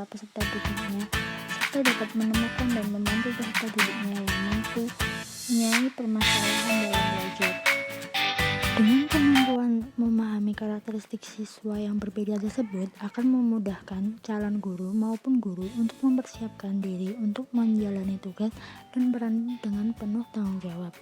para peserta didiknya, serta dapat menemukan dan membantu peserta didiknya yang mempunyai permasalahan dalam belajar. Dengan kemampuan memahami karakteristik siswa yang berbeda tersebut akan memudahkan calon guru maupun guru untuk mempersiapkan diri untuk menjalani tugas dan peran dengan penuh tanggung jawab.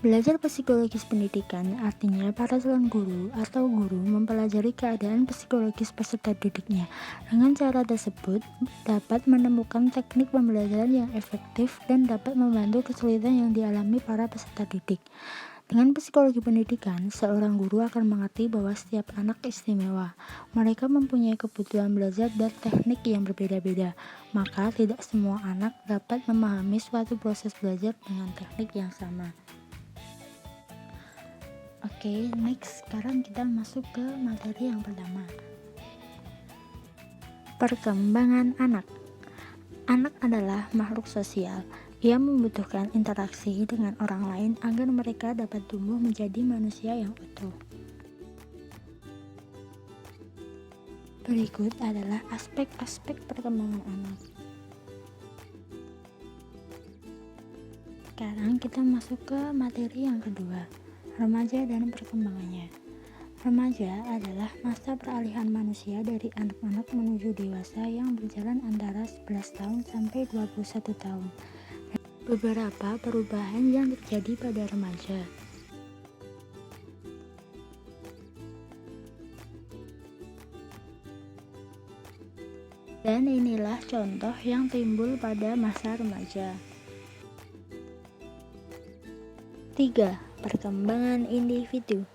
Belajar psikologis pendidikan artinya para calon guru atau guru mempelajari keadaan psikologis peserta didiknya. Dengan cara tersebut dapat menemukan teknik pembelajaran yang efektif dan dapat membantu kesulitan yang dialami para peserta didik. Dengan psikologi pendidikan, seorang guru akan mengerti bahwa setiap anak istimewa. Mereka mempunyai kebutuhan belajar dan teknik yang berbeda-beda, maka tidak semua anak dapat memahami suatu proses belajar dengan teknik yang sama. Oke, next, sekarang kita masuk ke materi yang pertama. Perkembangan anak. Anak adalah makhluk sosial. Ia membutuhkan interaksi dengan orang lain agar mereka dapat tumbuh menjadi manusia yang utuh. Berikut adalah aspek-aspek perkembangan anak. Sekarang kita masuk ke materi yang kedua, remaja dan perkembangannya. Remaja adalah masa peralihan manusia dari anak-anak menuju dewasa yang berjalan antara 11 tahun sampai 21 tahun. Beberapa perubahan yang terjadi pada remaja. Dan inilah contoh yang timbul pada masa remaja. 3. Perkembangan individu.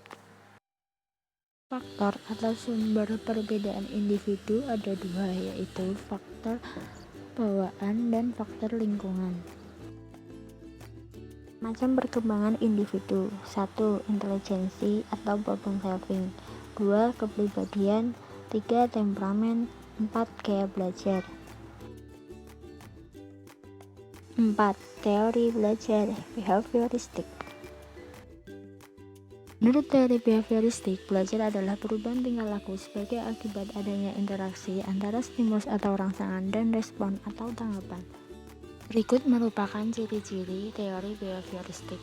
Faktor atau sumber perbedaan individu ada dua, yaitu faktor bawaan dan faktor lingkungan. Macam perkembangan individu. 1. Intelijensi atau problem solving. 2. Kepribadian. 3. Temperamen. 4. Gaya belajar. 4. Teori belajar behavioristik. Menurut teori behavioristik, belajar adalah perubahan tingkah laku sebagai akibat adanya interaksi antara stimulus atau rangsangan dan respon atau tanggapan. Berikut merupakan ciri-ciri teori behavioristik.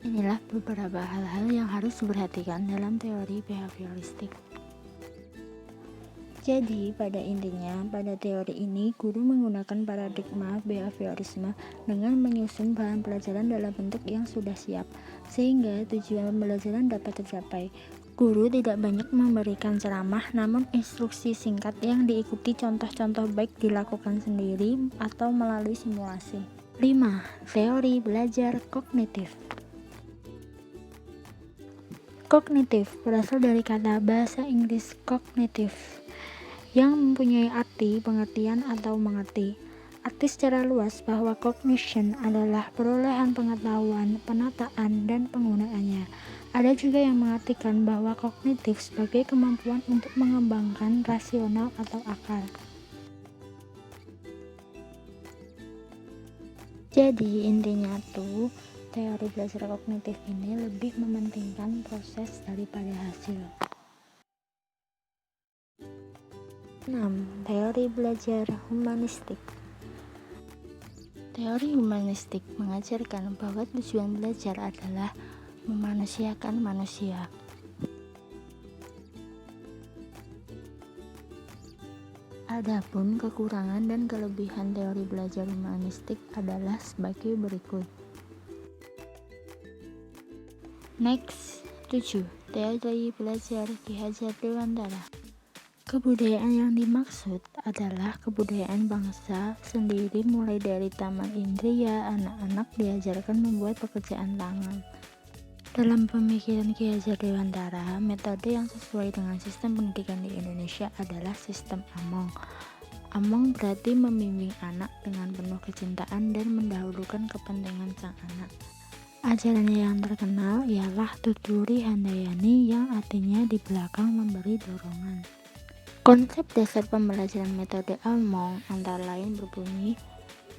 Inilah beberapa hal-hal yang harus diperhatikan dalam teori behavioristik. Jadi, pada intinya, pada teori ini, guru menggunakan paradigma behaviorisme dengan menyusun bahan pelajaran dalam bentuk yang sudah siap, sehingga tujuan pembelajaran dapat tercapai. Guru tidak banyak memberikan ceramah, namun instruksi singkat yang diikuti contoh-contoh baik dilakukan sendiri atau melalui simulasi. 5. Teori belajar kognitif. Kognitif berasal dari kata bahasa Inggris cognitive, yang mempunyai arti pengertian atau mengerti. Arti secara luas bahwa cognition adalah perolehan pengetahuan, penataan, dan penggunaannya. Ada juga yang mengartikan bahwa kognitif sebagai kemampuan untuk mengembangkan rasional atau akal. Jadi intinya tuh, teori belajar kognitif ini lebih mementingkan proses daripada hasil. 6. Teori belajar humanistik. Teori humanistik mengajarkan bahwa tujuan belajar adalah memanusiakan manusia. Adapun kekurangan dan kelebihan teori belajar humanistik adalah sebagai berikut. Next, 7. Teori belajar Ki Hajar Dewantara. Kebudayaan yang dimaksud adalah kebudayaan bangsa sendiri, mulai dari taman indria, anak-anak diajarkan membuat pekerjaan tangan. Dalam pemikiran Ki Hajar Dewantara, metode yang sesuai dengan sistem pendidikan di Indonesia adalah sistem Among. Among berarti membimbing anak dengan penuh kecintaan dan mendahulukan kepentingan sang anak. Ajarannya yang terkenal ialah Tuturi Handayani, yang artinya di belakang memberi dorongan. Konsep dasar pembelajaran metode Among antara lain berbunyi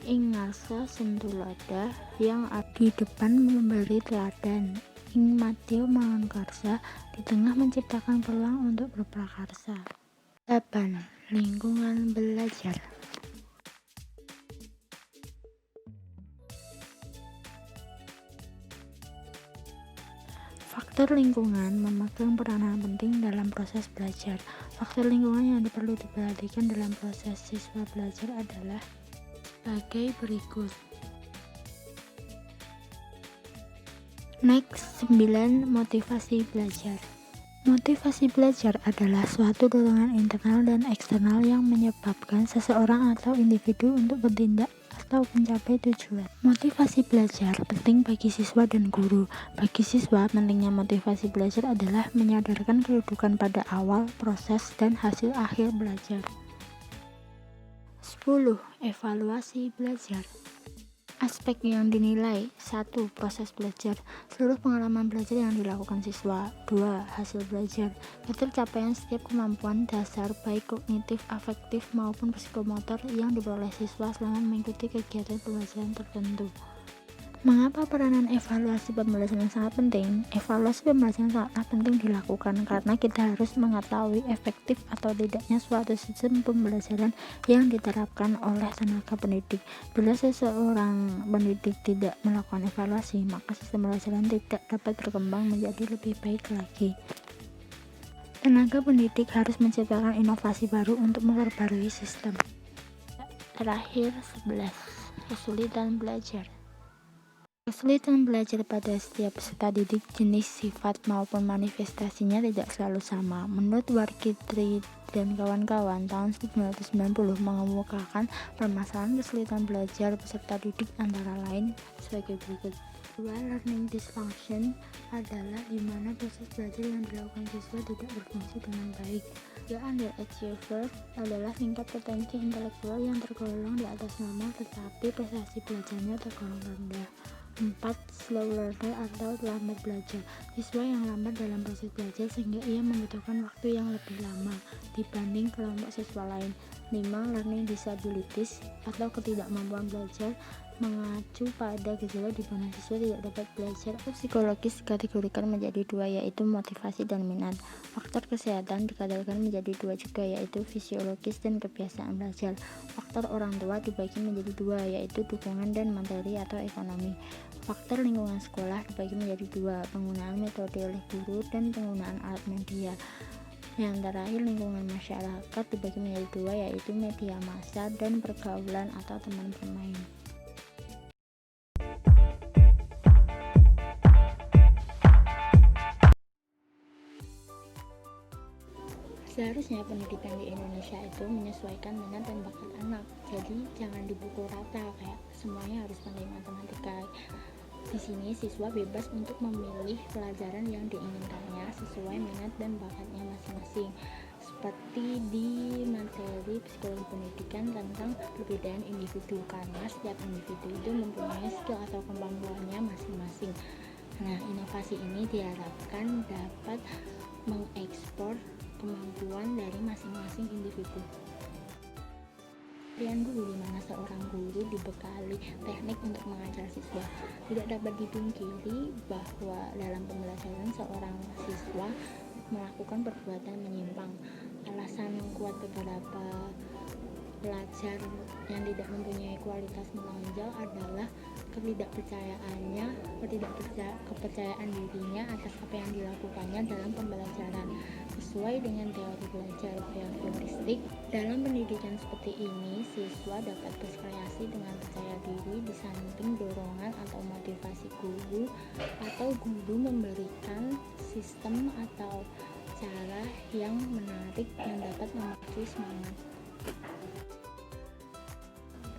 Ingarsa Sentulada, yang di depan memberi teladan. ing Mateo Mangunkarsa di tengah menciptakan peluang untuk berprakarsa. 8. Lingkungan belajar. Faktor lingkungan memegang peranan penting dalam proses belajar. Faktor lingkungan yang perlu diperhatikan dalam proses siswa belajar adalah sebagai berikut. Next, 9. Motivasi belajar. Motivasi belajar adalah suatu dorongan internal dan eksternal yang menyebabkan seseorang atau individu untuk bertindak atau mencapai tujuan. Motivasi belajar penting bagi siswa dan guru. Bagi siswa, pentingnya motivasi belajar adalah menyadarkan kedudukan pada awal, proses, dan hasil akhir belajar. 10. Evaluasi belajar. Aspek yang dinilai. 1. Proses belajar. Seluruh pengalaman belajar yang dilakukan siswa. 2. Hasil belajar. Tercapaian setiap kemampuan dasar baik kognitif, afektif maupun psikomotor yang diperoleh siswa selama mengikuti kegiatan pembelajaran tertentu. Mengapa peranan evaluasi pembelajaran sangat penting? Evaluasi pembelajaran sangatlah penting dilakukan karena kita harus mengetahui efektif atau tidaknya suatu sistem pembelajaran yang diterapkan oleh tenaga pendidik. Bila seseorang pendidik tidak melakukan evaluasi, maka sistem pembelajaran tidak dapat berkembang menjadi lebih baik lagi. Tenaga pendidik harus menciptakan inovasi baru untuk memperbarui sistem. Terakhir, 11. Kesulitan belajar. Kesulitan belajar pada setiap peserta didik, jenis, sifat, maupun manifestasinya tidak selalu sama. Menurut Warkitri dan kawan-kawan, tahun 1990 mengemukakan permasalahan kesulitan belajar peserta didik antara lain sebagai berikut. 2. Learning dysfunction adalah di mana proses belajar yang dilakukan siswa tidak berfungsi dengan baik. 3. Underachiever adalah tingkat potensi intelektual yang tergolong di atas normal tetapi prestasi belajarnya tergolong rendah. 4. Slow learner atau lambat belajar. Siswa yang lambat dalam proses belajar sehingga ia membutuhkan waktu yang lebih lama dibanding kelompok siswa lain. 5. Learning disabilities atau ketidakmampuan belajar mengacu pada gejala di mana siswa tidak dapat belajar. Psikologis dikategorikan menjadi dua, yaitu motivasi dan minat. Faktor kesehatan dikategorikan menjadi dua juga, yaitu fisiologis dan kebiasaan belajar. Faktor orang tua dibagi menjadi dua, yaitu dukungan dan materi atau ekonomi. Faktor lingkungan sekolah dibagi menjadi dua, penggunaan metode oleh guru dan penggunaan alat media. Yang terakhir, lingkungan masyarakat dibagi menjadi dua, yaitu media massa dan pergaulan atau teman bermain. Seharusnya pendidikan di Indonesia itu menyesuaikan minat dan bakat anak. Jadi jangan dipukul rata kayak semuanya harus pandai matematika. Di sini siswa bebas untuk memilih pelajaran yang diinginkannya sesuai minat dan bakatnya masing-masing. Seperti di materi psikologi pendidikan tentang perbedaan individu, karena setiap individu itu mempunyai skill atau kemampuannya masing-masing. Nah, inovasi ini diharapkan dapat mengekspor kemampuan dari masing-masing individu. Pilihan guru di mana seorang guru dibekali teknik untuk mengajar siswa. Tidak dapat dipungkiri bahwa dalam pembelajaran seorang siswa melakukan perbuatan menyimpang. Alasan kuat beberapa pelajar yang tidak mempunyai kualitas menonjol adalah kepercayaan dirinya atas apa yang dilakukannya dalam pembelajaran. Sesuai dengan teori belajar behavioristik, dalam pendidikan seperti ini siswa dapat berkreasi dengan percaya diri di samping dorongan atau motivasi guru, atau guru memberikan sistem atau cara yang menarik yang dapat memacu semangat.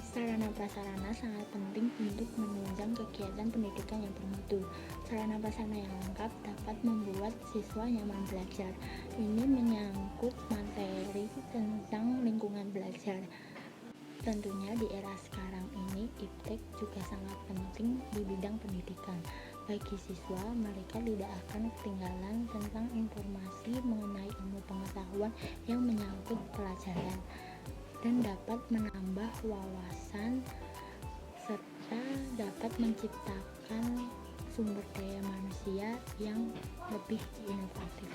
Sarana-prasarana sangat penting untuk menunjang kegiatan pendidikan yang bermutu. Sarana-prasarana yang lengkap dapat membuat siswa nyaman belajar. Ini menyangkut materi tentang lingkungan belajar. Tentunya di era sekarang ini, iptek juga sangat penting di bidang pendidikan. Bagi siswa, mereka tidak akan ketinggalan tentang informasi mengenai ilmu pengetahuan yang menyangkut pelajaran, dan dapat menambah wawasan serta dapat menciptakan sumber daya manusia yang lebih inovatif.